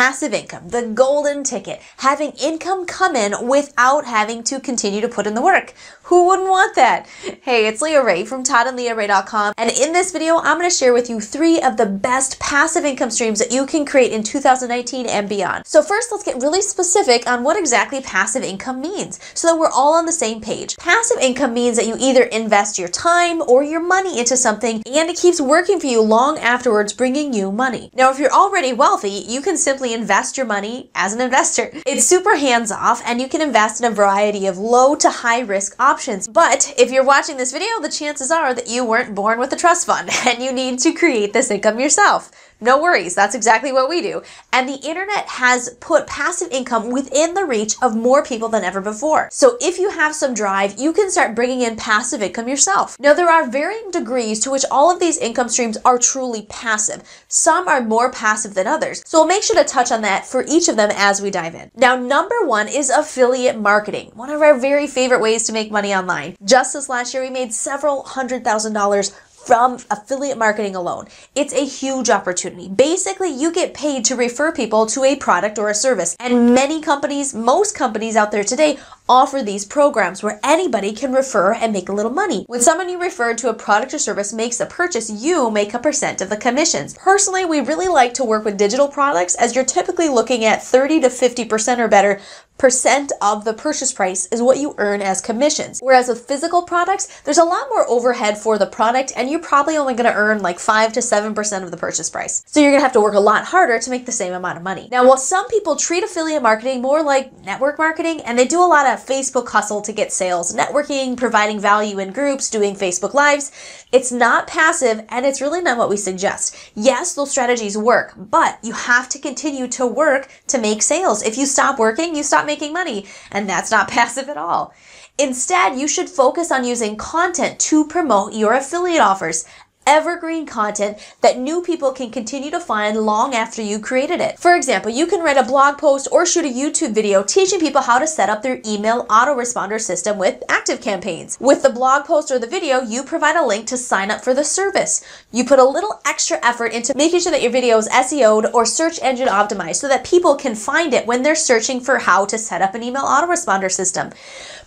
Passive income, the golden ticket, having income come in without having to continue to put in the work. Who wouldn't want that? Hey, it's Leah Rae from ToddandLeahRae.com, and in this video, I'm going to share with you 3 of the best passive income streams that you can create in 2019 and beyond. So first, let's get really specific on what exactly passive income means so that we're all on the same page. Passive income means that you either invest your time or your money into something and it keeps working for you long afterwards, bringing you money. Now, if you're already wealthy, you can simply invest your money as an investor. It's super hands-off and you can invest in a variety of low to high risk options. But if you're watching this video, the chances are that you weren't born with a trust fund and you need to create this income yourself. No worries, that's exactly what we do. And the internet has put passive income within the reach of more people than ever before. So if you have some drive, you can start bringing in passive income yourself. Now, there are varying degrees to which all of these income streams are truly passive. Some are more passive than others. So we'll make sure to touch on that for each of them as we dive in. Now, number 1 is affiliate marketing, one of our very favorite ways to make money online. Just this last year, we made several $100,000 from affiliate marketing alone. It's a huge opportunity. Basically, you get paid to refer people to a product or a service. And many companies, most companies out there today, offer these programs where anybody can refer and make a little money. When someone you referred to a product or service makes a purchase, you make a % of the commissions. Personally, we really like to work with digital products as you're typically looking at 30 to 50% or better % of the purchase price is what you earn as commissions. Whereas with physical products, there's a lot more overhead for the product and you're probably only going to earn like 5 to 7% of the purchase price. So you're going to have to work a lot harder to make the same amount of money. Now, while some people treat affiliate marketing more like network marketing and they do a lot of Facebook hustle to get sales, networking, providing value in groups, doing Facebook Lives, it's not passive and it's really not what we suggest. Yes, those strategies work, but you have to continue to work to make sales. If you stop working, you stop making money, and that's not passive at all. Instead, you should focus on using content to promote your affiliate offers. Evergreen content that new people can continue to find long after you created it. For example, you can write a blog post or shoot a YouTube video teaching people how to set up their email autoresponder system with ActiveCampaigns. With the blog post or the video, you provide a link to sign up for the service. You put a little extra effort into making sure that your video is SEO'd or search engine optimized so that people can find it when they're searching for how to set up an email autoresponder system.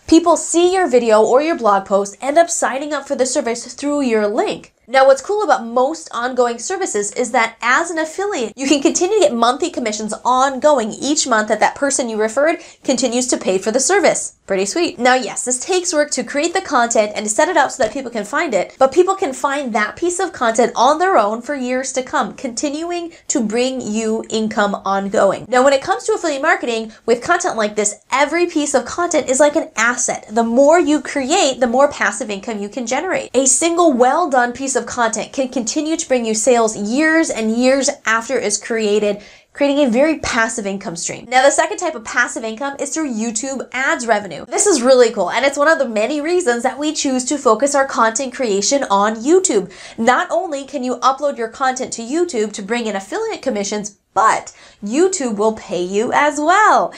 People see your video or your blog post, end up signing up for the service through your link. Now, what's cool about most ongoing services is that as an affiliate, you can continue to get monthly commissions ongoing each month that person you referred continues to pay for the service. Pretty sweet. Now, yes, this takes work to create the content and to set it up so that people can find it, but people can find that piece of content on their own for years to come, continuing to bring you income ongoing. Now, when it comes to affiliate marketing, with content like this, every piece of content is like an asset. The more you create, the more passive income you can generate. A single well-done piece of content can continue to bring you sales years and years after it's created, creating a very passive income stream. Now, the second type of passive income is through YouTube ads revenue. This is really cool, and it's one of the many reasons that we choose to focus our content creation on YouTube. Not only can you upload your content to YouTube to bring in affiliate commissions, but YouTube will pay you as well.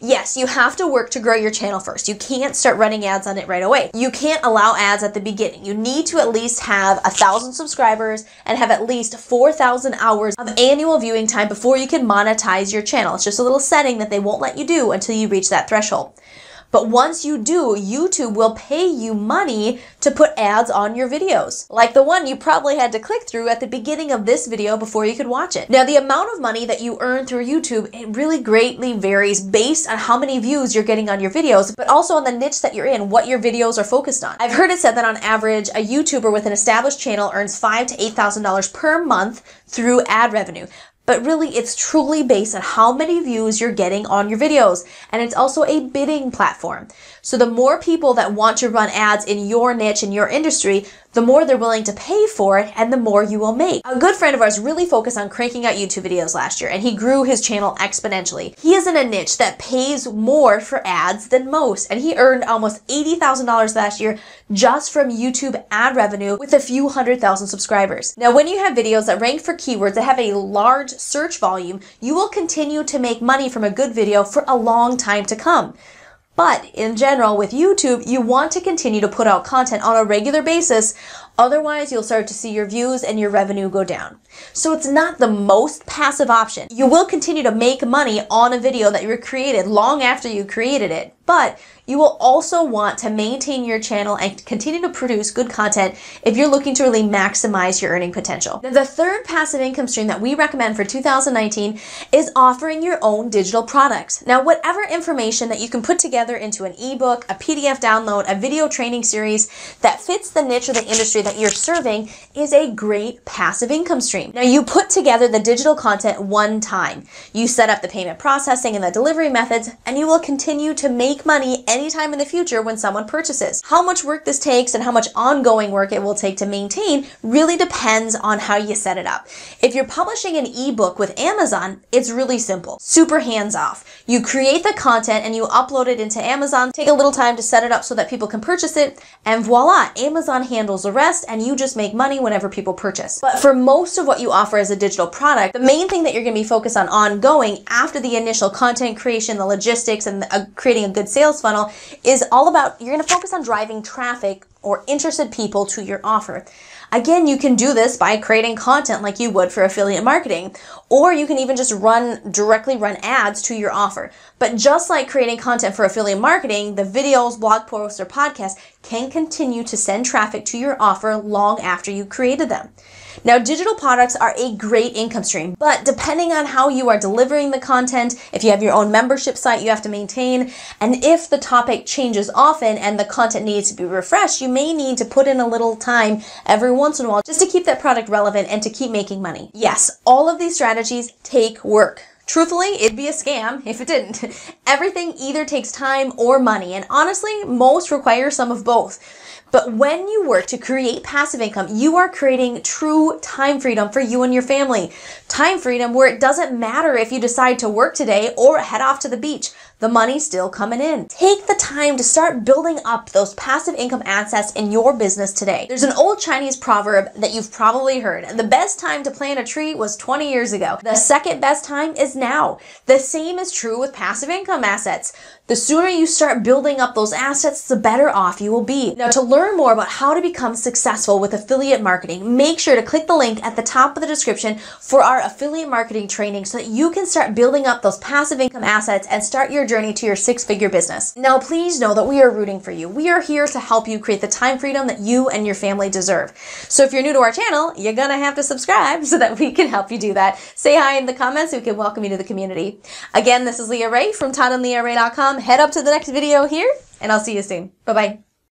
Yes, you have to work to grow your channel first. You can't start running ads on it right away. You can't allow ads at the beginning. You need to at least have 1,000 subscribers and have at least 4,000 hours of annual viewing time before you can monetize your channel. It's just a little setting that they won't let you do until you reach that threshold. But once you do, YouTube will pay you money to put ads on your videos, like the one you probably had to click through at the beginning of this video before you could watch it. Now, the amount of money that you earn through YouTube, it really greatly varies based on how many views you're getting on your videos, but also on the niche that you're in, what your videos are focused on. I've heard it said that on average, a YouTuber with an established channel earns $5,000 to $8,000 per month through ad revenue. But really, it's truly based on how many views you're getting on your videos. And it's also a bidding platform. So the more people that want to run ads in your niche, in your industry, the more they're willing to pay for it and the more you will make. A good friend of ours really focused on cranking out YouTube videos last year and he grew his channel exponentially. He is in a niche that pays more for ads than most and he earned almost $80,000 last year just from YouTube ad revenue with a few 100,000 subscribers. Now, when you have videos that rank for keywords that have a large search volume, you will continue to make money from a good video for a long time to come. But in general, with YouTube, you want to continue to put out content on a regular basis Otherwise, you'll start to see your views and your revenue go down. So it's not the most passive option. You will continue to make money on a video that you created long after you created it, but you will also want to maintain your channel and continue to produce good content if you're looking to really maximize your earning potential. Now, the third passive income stream that we recommend for 2019 is offering your own digital products. Now, whatever information that you can put together into an ebook, a PDF download, a video training series that fits the niche or the industry that you're serving is a great passive income stream. Now, you put together the digital content one time. You set up the payment processing and the delivery methods, and you will continue to make money anytime in the future when someone purchases. How much work this takes and how much ongoing work it will take to maintain really depends on how you set it up. If you're publishing an ebook with Amazon, it's really simple, super hands-off. You create the content and you upload it into Amazon, take a little time to set it up so that people can purchase it, and voila, Amazon handles the rest and you just make money whenever people purchase. But for most of what you offer as a digital product, the main thing that you're going to be focused on ongoing after the initial content creation, the logistics, and creating a good sales funnel is all about, you're going to focus on driving traffic or interested people to your offer. Again, you can do this by creating content like you would for affiliate marketing, or you can even just directly run ads to your offer. But just like creating content for affiliate marketing, the videos, blog posts, or podcasts can continue to send traffic to your offer long after you created them. Now, digital products are a great income stream, but depending on how you are delivering the content, if you have your own membership site you have to maintain, and if the topic changes often and the content needs to be refreshed, you may need to put in a little time every once in a while just to keep that product relevant and to keep making money. Yes, all of these strategies take work. Truthfully, it'd be a scam if it didn't. Everything either takes time or money, and honestly, most require some of both. But when you work to create passive income, you are creating true time freedom for you and your family. Time freedom where it doesn't matter if you decide to work today or head off to the beach. The money's still coming in. Take the time to start building up those passive income assets in your business today. There's an old Chinese proverb that you've probably heard. The best time to plant a tree was 20 years ago. The second best time is now. The same is true with passive income assets. The sooner you start building up those assets, the better off you will be. Now, to learn more about how to become successful with affiliate marketing, make sure to click the link at the top of the description for our affiliate marketing training so that you can start building up those passive income assets and start your journey to your six-figure business. Now, please know that we are rooting for you. We are here to help you create the time freedom that you and your family deserve. So if you're new to our channel, you're gonna have to subscribe so that we can help you do that. Say hi in the comments so we can welcome you to the community. Again, this is Leah Rae from ToddandLeahRae.com. Head up to the next video here, and I'll see you soon. Bye-bye.